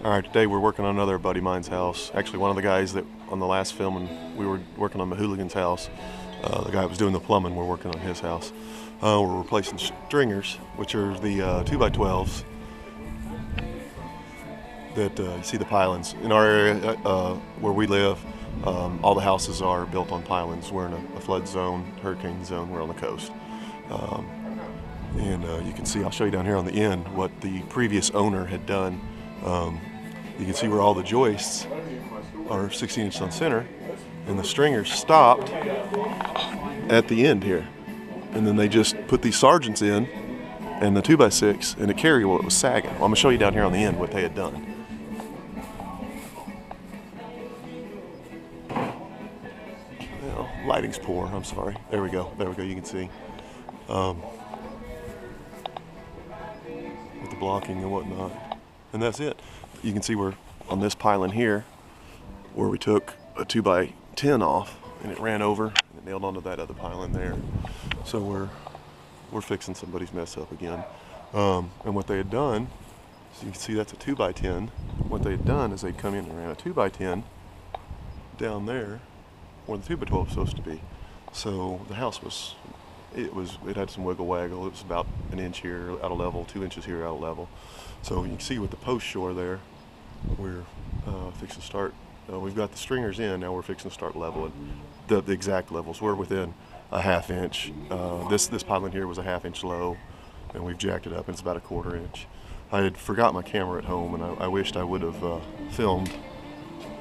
Alright, today we're working on another buddy of mine's house. Actually, one of the guys that on the last film, and we were working on Mahooligan's house. The guy that was doing the plumbing, we're working on his house. We're replacing stringers, which are the 2x12s that you see the pilings. In our area where we live, all the houses are built on pilings. We're in a flood zone, hurricane zone, we're on the coast. You can see, I'll show you down here on the end what the previous owner had done. You can see where all the joists are 16 inches on center, and the stringers stopped at the end here. And then they just put these sergeants in and the 2x6, and it carried while it was sagging. Well, I'm going to show you down here on the end what they had done. Well, lighting's poor, I'm sorry. There we go, you can see. With the blocking and whatnot. And that's it. You can see we're on this piling here where we took a 2x10 off and it ran over and it nailed onto that other piling there. So we're fixing somebody's mess up again. And what they had done, so you can see that's a 2x10. What they had done is they'd come in and ran a 2x10 down there where the 2x12 was supposed to be. So the house it had some wiggle waggle. It was about an inch here out of level, 2 inches here out of level. So you can see with the post shore there, we're fixing to start. We've got the stringers in, now we're fixing to start leveling the exact levels. We're within a ½ inch. This piling here was a ½ inch low, and we've jacked it up, and it's about a 1/4 inch. I had forgot my camera at home, and I wished I would have filmed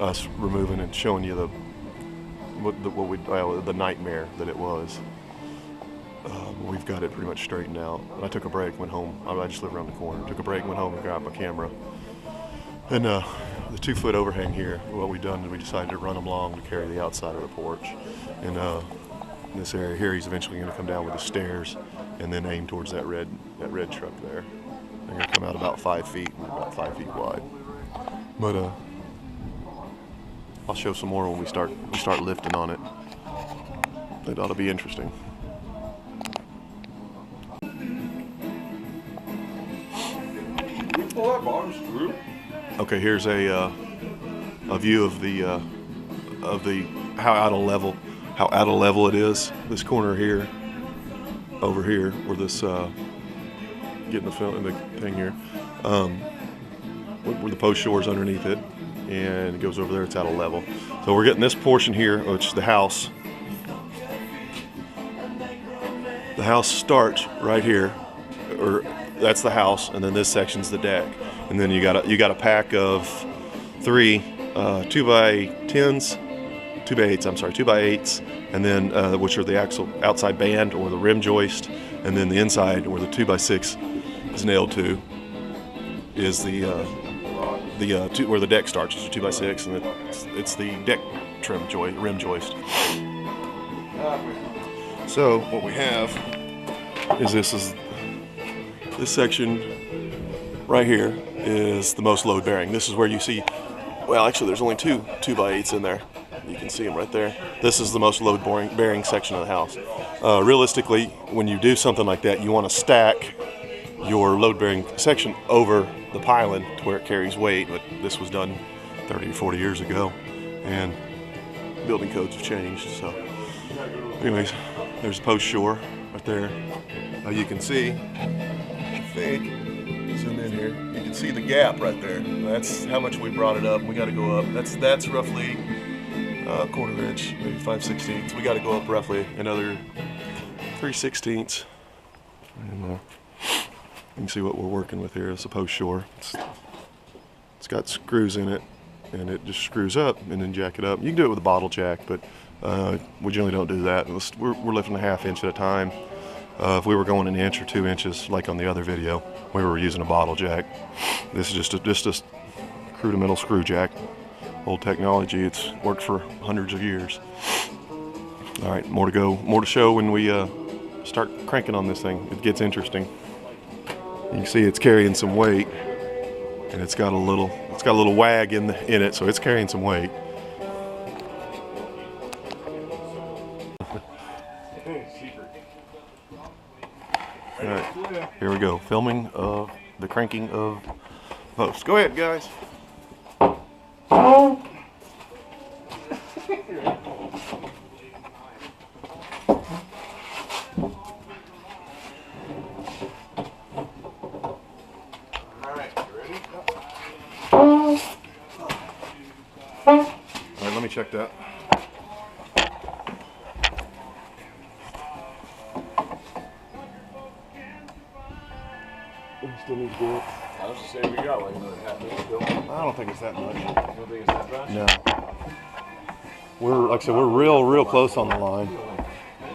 us removing and showing you the nightmare that it was. We've got it pretty much straightened out. And I took a break, went home. I just live around the corner. Took a break, went home and grabbed my camera. And the 2-foot overhang here, what we've done is we decided to run them long to carry the outside of the porch. And in this area here, he's eventually going to come down with the stairs and then aim towards that red truck there. They're going to come out about 5 feet and about 5 feet wide. But I'll show some more when we start lifting on it. That ought to be interesting. Okay, here's a view of how out of level it is. This corner here, over here, where this getting the thing here, where the post shore is underneath it, and it goes over there. It's out of level. So we're getting this portion here, which is the house. The house starts right here, or that's the house, and then this section's the deck. And then you got a pack of 3 2x10s, 2x8s. I'm sorry, 2x8s, and then which are the outside band or the rim joist, and then the inside where the 2x6 is nailed to is where the deck starts. It's a 2x6, and it's the deck rim joist. So what we have is this section right here is the most load bearing. This is where you see, well, actually there's only 2 2x8s in there. You can see them right there. This is the most load bearing section of the house. Realistically, when you do something like that, you want to stack your load bearing section over the piling to where it carries weight, but this was done 30 or 40 years ago, and building codes have changed. So anyways, there's the post shore right there. You can see, I think, zoom in here, you can see the gap right there. That's how much we brought it up. We got to go up. That's roughly a 1/4 inch, maybe 5/16. We got to go up roughly another 3/16. And you can see what we're working with here. It's a post shore. It's got screws in it, and it just screws up and then jack it up. You can do it with a bottle jack, but we generally don't do that. We're lifting a ½ inch at a time. If we were going an inch or 2 inches, like on the other video, we were using a bottle jack. This is just a rudimental screw jack. Old technology. It's worked for hundreds of years. All right, more to go, more to show when we start cranking on this thing. It gets interesting. You can see it's carrying some weight, and it's got a little wag in it, so it's carrying some weight. All right, here we go. Filming of the cranking of posts. Go ahead, guys. me check that. We still need to do it. I was just saying we got like another half inch still. I don't think it's that much. You don't think it's that much? No. We're, like I said, we're real close on the line. You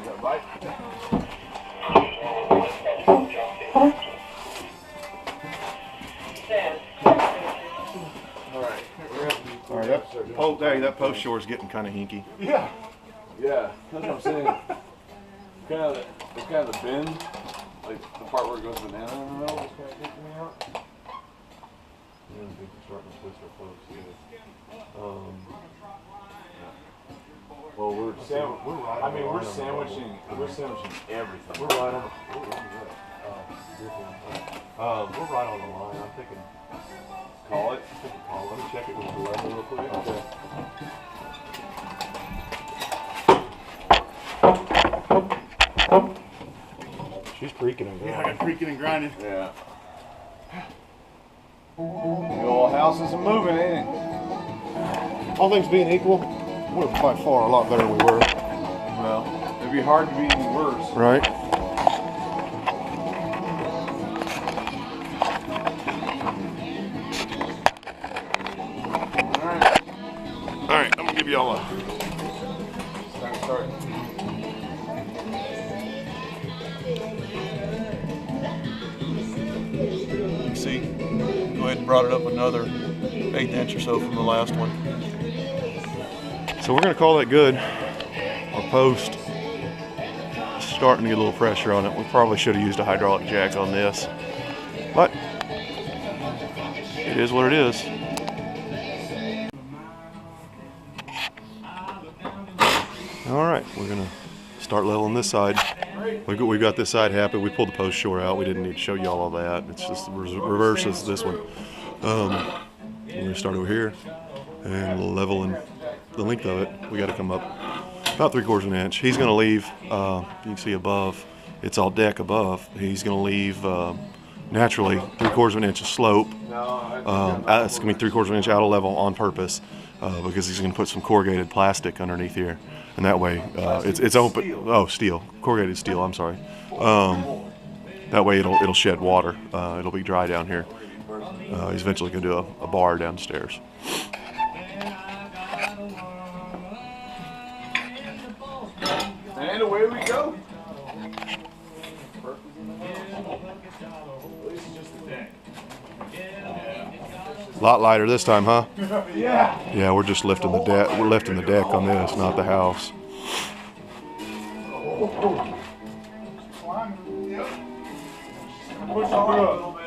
got a bite? All right, that post shore is getting kind of hinky. Yeah. Yeah, that's what I'm saying. It's kind of the bend, like the part where it goes banana in the middle, is kind of kicking me out. Yeah, I think we're starting to twist our close. Well, we're sandwiching everything. We're right on. We're right on the line. I'm thinking. Call it. Let me check it with the level real quick. Okay. She's creaking and grinding. Yeah, I got creaking and grinding. Yeah. The old house isn't moving, ain't it? All things being equal, we're by far a lot better than we were. Well, it'd be hard to be any worse. Right? All right, I'm gonna give y'all a. It's time to start. See, go ahead and brought it up another 1/8 inch or so from the last one. So we're gonna call that good. Our post is starting to get a little pressure on it. We probably should have used a hydraulic jack on this, but it is what it is. All right, we're gonna start leveling this side. We got this side happy. We pulled the post shore out. We didn't need to show you all of that. It's just reverse as this one. We're gonna start over here and leveling the length of it. We got to come up about 3/4 of an inch. He's gonna leave. You can see above. It's all deck above. He's gonna leave naturally 3/4 of an inch of slope. It's gonna be 3/4 of an inch out of level on purpose because he's gonna put some corrugated plastic underneath here. And that way, it's open. Steel. Oh, steel, corrugated steel. I'm sorry. That way, it'll shed water. It'll be dry down here. He's eventually going to do a bar downstairs. And away we go. A lot lighter this time, huh? Yeah. Yeah, we're just lifting the deck. We're lifting the deck on this, not the house.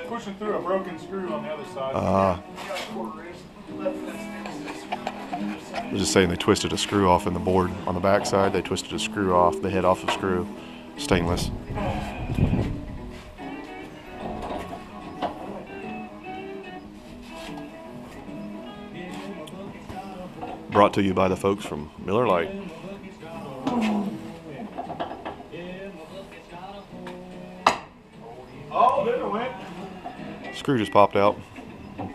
Pushing through a broken screw on the other side. I was just saying they twisted a screw off in the board on the back side. They twisted a screw off, the head off of screw, stainless. Brought to you by the folks from Miller Lite. Oh, there it went. Screw just popped out. You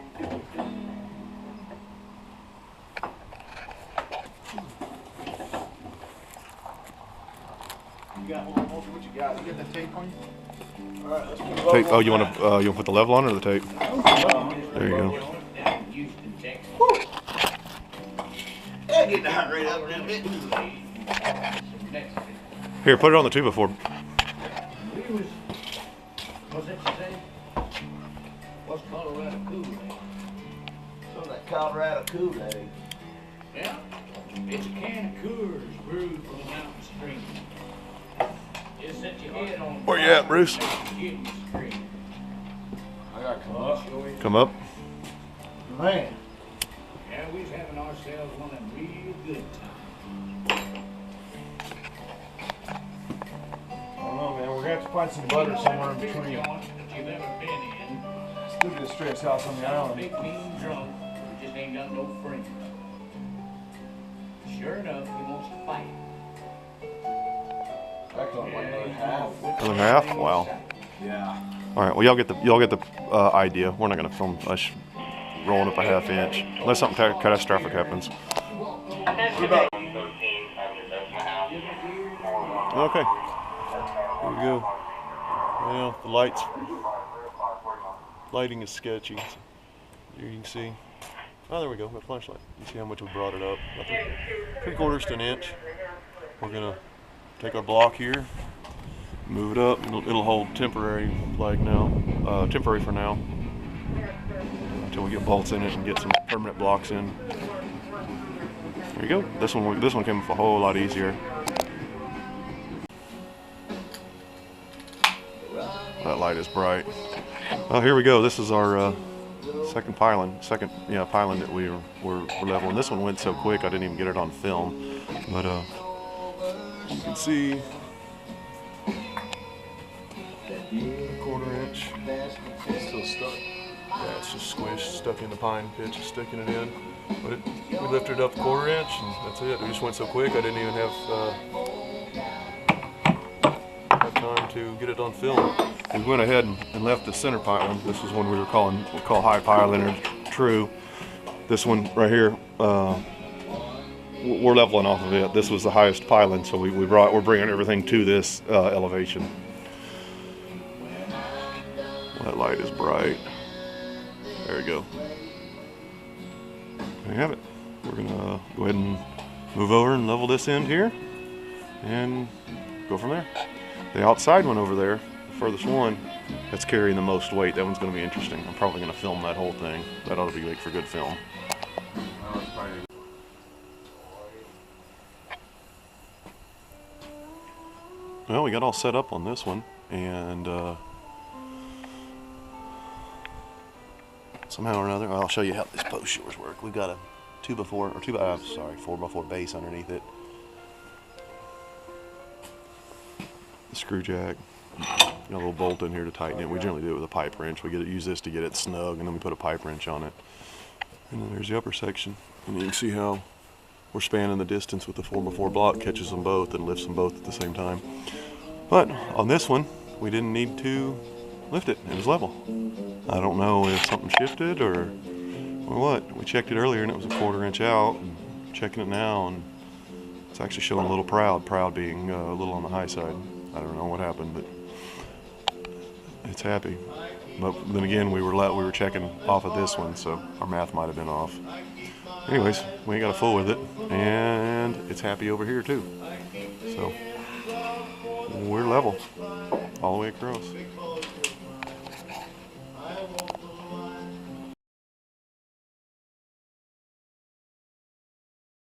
got what you got? You got the tape on you? All right, let's put it Tape. Oh, you want to put the level on or the tape? There you go. Get the heart rate up a little bit. Here, put it on the 2x4. What's that you say? What's Colorado Kool-Aid? Some of that Colorado Kool-Aid. Yeah, it's a can of Coors brewed from the mountain stream. Just set your head on. Where you at, Bruce? I got come up. Come up. Man. Yeah, we was having ourselves one of them real good times. I don't know, man. We're gonna have to find some butter somewhere in between. That you've ever been in. Let's look at the straight house on the island. Big mean drunk who just ain't got no friends. Sure enough, he wants to fight. Back on like another half. Another half? Wow. Yeah. All right. Well, y'all get the idea. We're not gonna film us rolling up a 1/2 inch unless something catastrophic happens. Okay. Here we go. Well, the lighting is sketchy. So here you can see. Oh, there we go, my flashlight. You see how much we brought it up? About 3/4 to an inch. We're gonna take our block here, move it up. It'll hold temporary like now, temporary for now, until we get bolts in it and get some permanent blocks in. There you go. This one came off a whole lot easier. That light is bright. Oh, here we go. This is our second pylon that we were leveling. This one went so quick I didn't even get it on film, but you can see a 1/4 inch. It's still stuck. Yeah, it's just squished, stuck in the pine pitch, just sticking it in. But we lifted it up 1/4 inch, and that's it. It just went so quick I didn't even have time to get it on film. We went ahead and left the center pylon. This is one we call high pylon or true. This one right here, we're leveling off of it. This was the highest pylon, so we're bringing everything to this elevation. That light is bright. There we go. There you have it. We're gonna go ahead and move over and level this end here, and go from there. The outside one over there, the furthest one, that's carrying the most weight. That one's going to be interesting. I'm probably going to film that whole thing. That ought to be good for good film. Well, we got all set up on this one, and somehow or another, I'll show you how these post shores work. We've got a 4x4 base underneath it. The screw jack, got a little bolt in here to tighten it. We generally do it with a pipe wrench. We use this to get it snug, and then we put a pipe wrench on it. And then there's the upper section, and you can see how we're spanning the distance with the 4x4 block, catches them both and lifts them both at the same time. But on this one, we didn't need to lift it. It was level. I don't know if something shifted or what. We checked it earlier, and it was a 1/4 inch out. And checking it now, and it's actually showing a little proud. Proud being a little on the high side. I don't know what happened, but it's happy. But then again, we were checking off of this one, so our math might have been off. Anyways, we ain't got to fool with it, and it's happy over here too. So we're level all the way across.